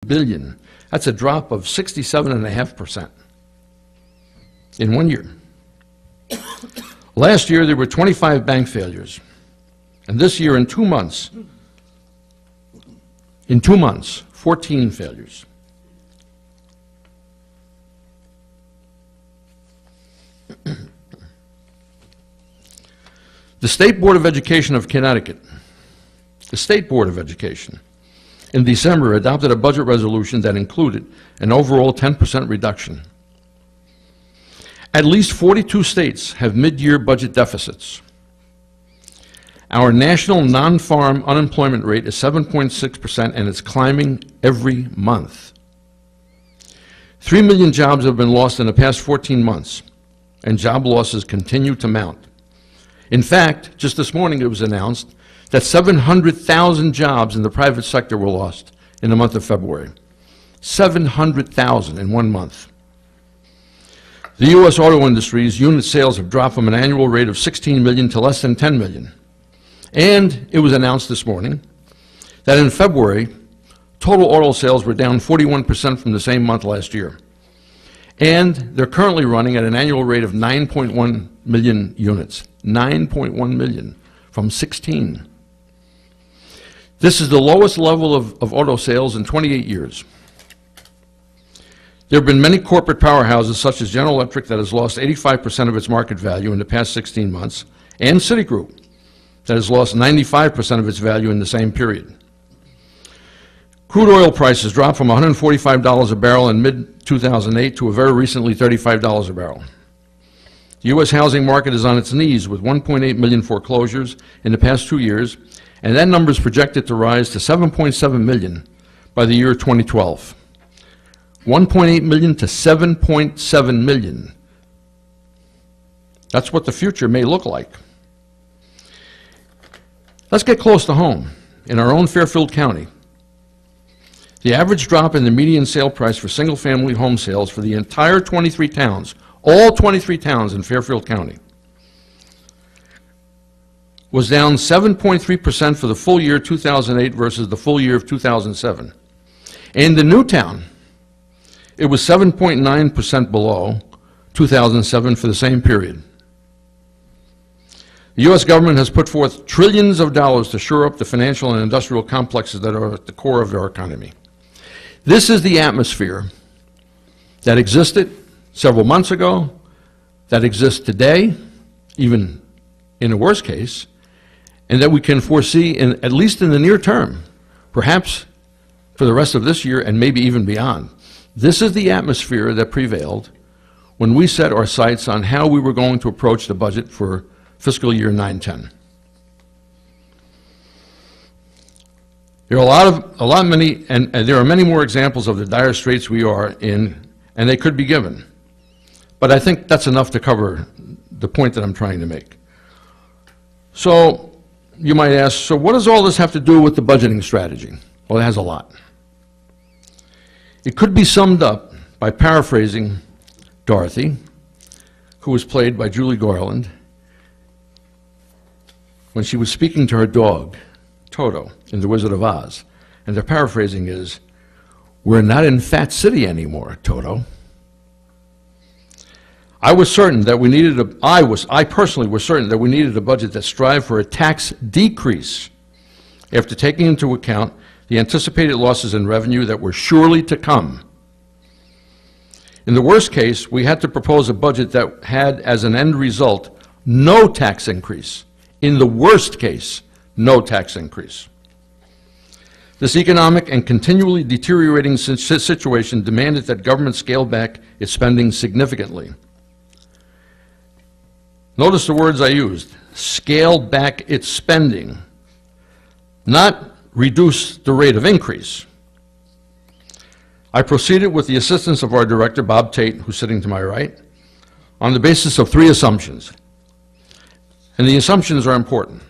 billion. That's a drop of 67.5% in 1 year. Last year, there were 25 bank failures. And this year, in 2 months, 14 failures. The State Board of Education of Connecticut, the State Board of Education, in December adopted a budget resolution that included an overall 10% reduction. At least 42 states have mid-year budget deficits. Our national non-farm unemployment rate is 7.6%, and it's climbing every month. 3 million jobs have been lost in the past 14 months, and job losses continue to mount. In fact, just this morning it was announced that 700,000 jobs in the private sector were lost in the month of February. 700,000 in 1 month. The U.S. auto industry's unit sales have dropped from an annual rate of 16 million to less than 10 million. And it was announced this morning that in February, total auto sales were down 41% from the same month last year. And they're currently running at an annual rate of 9.1 million units. 9.1 million from 16. This is the lowest level of auto sales in 28 years. There have been many corporate powerhouses, such as General Electric, that has lost 85% of its market value in the past 16 months, and Citigroup, that has lost 95% of its value in the same period. Crude oil prices dropped from $145 a barrel in mid-2008 to a very recently $35 a barrel. The U.S. housing market is on its knees with 1.8 million foreclosures in the past 2 years, and that number is projected to rise to 7.7 million by the year 2012. 1.8 million to 7.7 million. That's what the future may look like. Let's get close to home. In our own Fairfield County, the average drop in the median sale price for single-family home sales for the entire 23 towns, all 23 towns in Fairfield County, was down 7.3% for the full year 2008 versus the full year of 2007. And in Newtown, it was 7.9% below 2007 for the same period. The U.S. government has put forth trillions of dollars to shore up the financial and industrial complexes that are at the core of our economy. This is the atmosphere that existed several months ago, that exists today, even in the worst case, and that we can foresee, at least in the near term, perhaps for the rest of this year and maybe even beyond. This is the atmosphere that prevailed when we set our sights on how we were going to approach the budget for fiscal year 9-10. There are there are many more examples of the dire straits we are in, and they could be given. But I think that's enough to cover the point that I'm trying to make. So you might ask, so what does all this have to do with the budgeting strategy? Well, it has a lot. It could be summed up by paraphrasing Dorothy, who was played by Julie Garland, when she was speaking to her dog, Toto, in The Wizard of Oz. And the paraphrasing is, "We're not in Fat City anymore, Toto." I personally was certain that we needed a budget that strived for a tax decrease after taking into account the anticipated losses in revenue that were surely to come. In the worst case, we had to propose a budget that had as an end result no tax increase. In the worst case, no tax increase. This economic and continually deteriorating situation demanded that government scale back its spending significantly. Notice the words I used: scale back its spending, not reduce the rate of increase. I proceeded with the assistance of our director, Bob Tate, who's sitting to my right, on the basis of 3 assumptions. And the assumptions are important.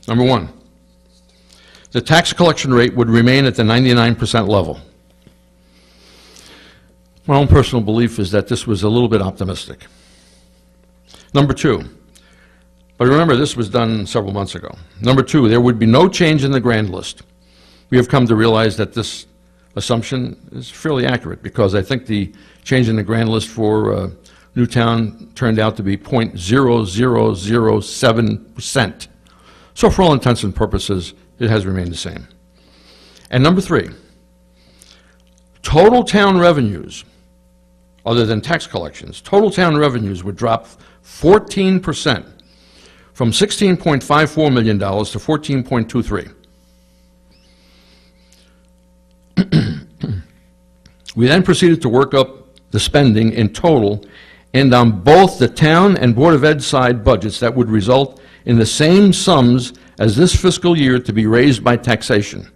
Number 1, the tax collection rate would remain at the 99% level. My own personal belief is that this was a little bit optimistic. Number 2, but remember this was done several months ago. Number 2, there would be no change in the grand list. We have come to realize that this assumption is fairly accurate, because I think the change in the grand list for Newtown turned out to be 0.0007%. So for all intents and purposes, it has remained the same. And number 3, total town revenues, other than tax collections, total town revenues would drop 14%, from $16.54 million to $14.23. We then proceeded to work up the spending in total and on both the town and Board of Ed side budgets that would result in the same sums as this fiscal year to be raised by taxation.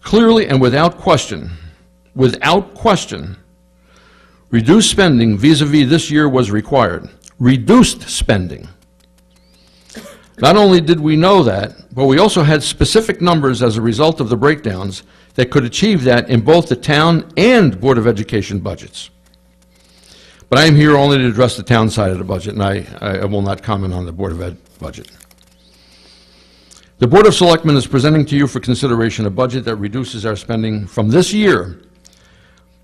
Clearly and without question, reduced spending vis-a-vis this year was required. Reduced spending. Not only did we know that, but we also had specific numbers as a result of the breakdowns that could achieve that in both the town and Board of Education budgets. But I am here only to address the town side of the budget, and I will not comment on the Board of Ed budget. The Board of Selectmen is presenting to you for consideration a budget that reduces our spending from this year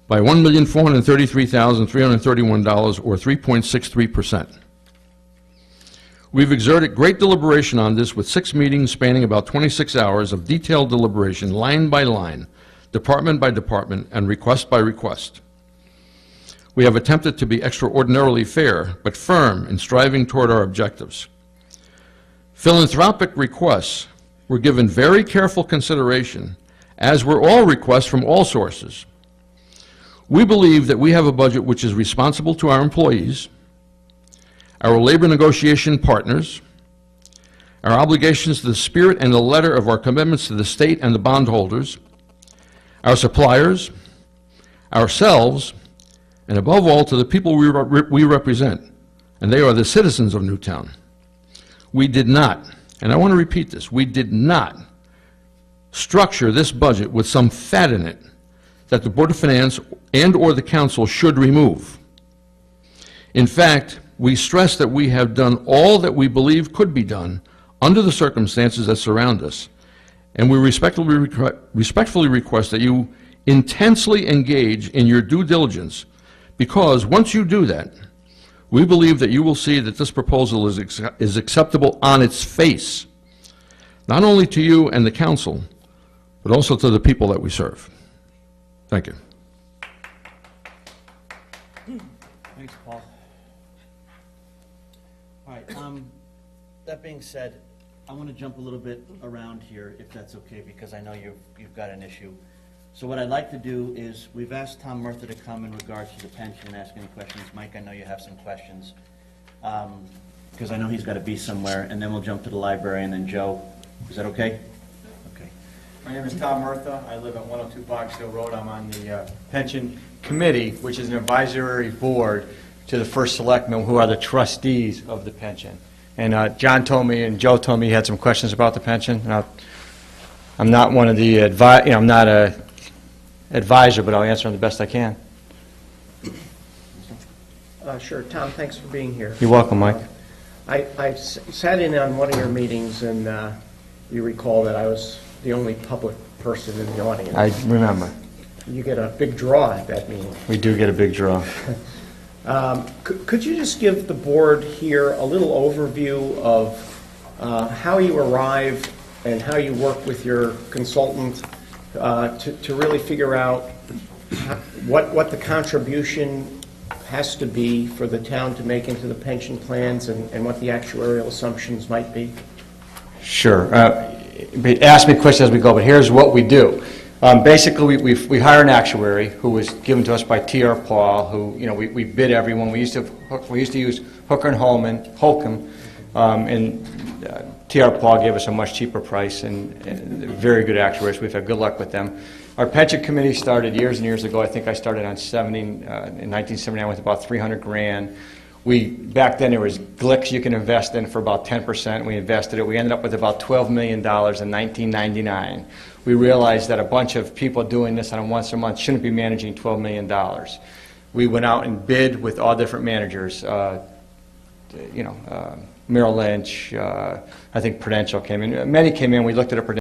by $1,433,331, or 3.63%. We've exerted great deliberation on this with 6 meetings spanning about 26 hours of detailed deliberation, line by line, department by department, and request by request. We have attempted to be extraordinarily fair, but firm in striving toward our objectives. Philanthropic requests were given very careful consideration, as were all requests from all sources. We believe that we have a budget which is responsible to our employees, our labor negotiation partners, our obligations to the spirit and the letter of our commitments to the state and the bondholders, our suppliers, ourselves, and above all to the people we represent, and they are the citizens of Newtown. We did not, and I want to repeat this, we did not structure this budget with some fat in it that the Board of Finance and or the Council should remove. In fact, we stress that we have done all that we believe could be done under the circumstances that surround us, and we respectfully request that you intensely engage in your due diligence, because once you do that, we believe that you will see that this proposal is acceptable on its face, not only to you and the Council, but also to the people that we serve. Thank you. Thanks, Paul. All right, that being said, I want to jump a little bit around here, if that's okay, because I know you've got an issue. So what I'd like to do is, we've asked Tom Murtha to come in regards to the pension and ask any questions. Mike, I know you have some questions, because I know he's got to be somewhere, and then we'll jump to the library, and then Joe. Is that okay? Okay. My name is Tom Murtha. I live at 102 Box Hill Road. I'm on the Pension Committee, which is an advisory board to the First Selectmen, who are the trustees of the pension. And John told me and Joe told me he had some questions about the pension. And I'm not one of the I'm not a advisor, but I'll answer them the best I can. Sure. Tom, thanks for being here. You're welcome, Mike. I sat in on one of your meetings, and you recall that I was the only public person in the audience. I remember. You get a big draw at that meeting. We do get a big draw. Could you just give the board here a little overview of how you arrive and how you work with your consultant to really figure out what the contribution has to be for the town to make into the pension plans, and what the actuarial assumptions might be? Sure. Ask me questions as we go, but here's what we do. Basically, we hire an actuary who was given to us by T.R. Paul, who, we bid everyone. We used to use Hooker and Holcomb, and T.R. Paul gave us a much cheaper price, and very good actuaries. We've had good luck with them. Our pension committee started years and years ago. I think I started in 1979 with about $300,000. Back then there was GLICs you can invest in for about 10%. We invested it. We ended up with about $12 million in 1999. We realized that a bunch of people doing this on a once a month shouldn't be managing $12 million. We went out and bid with all different managers. Merrill Lynch, I think Prudential came in. Many came in. We looked at a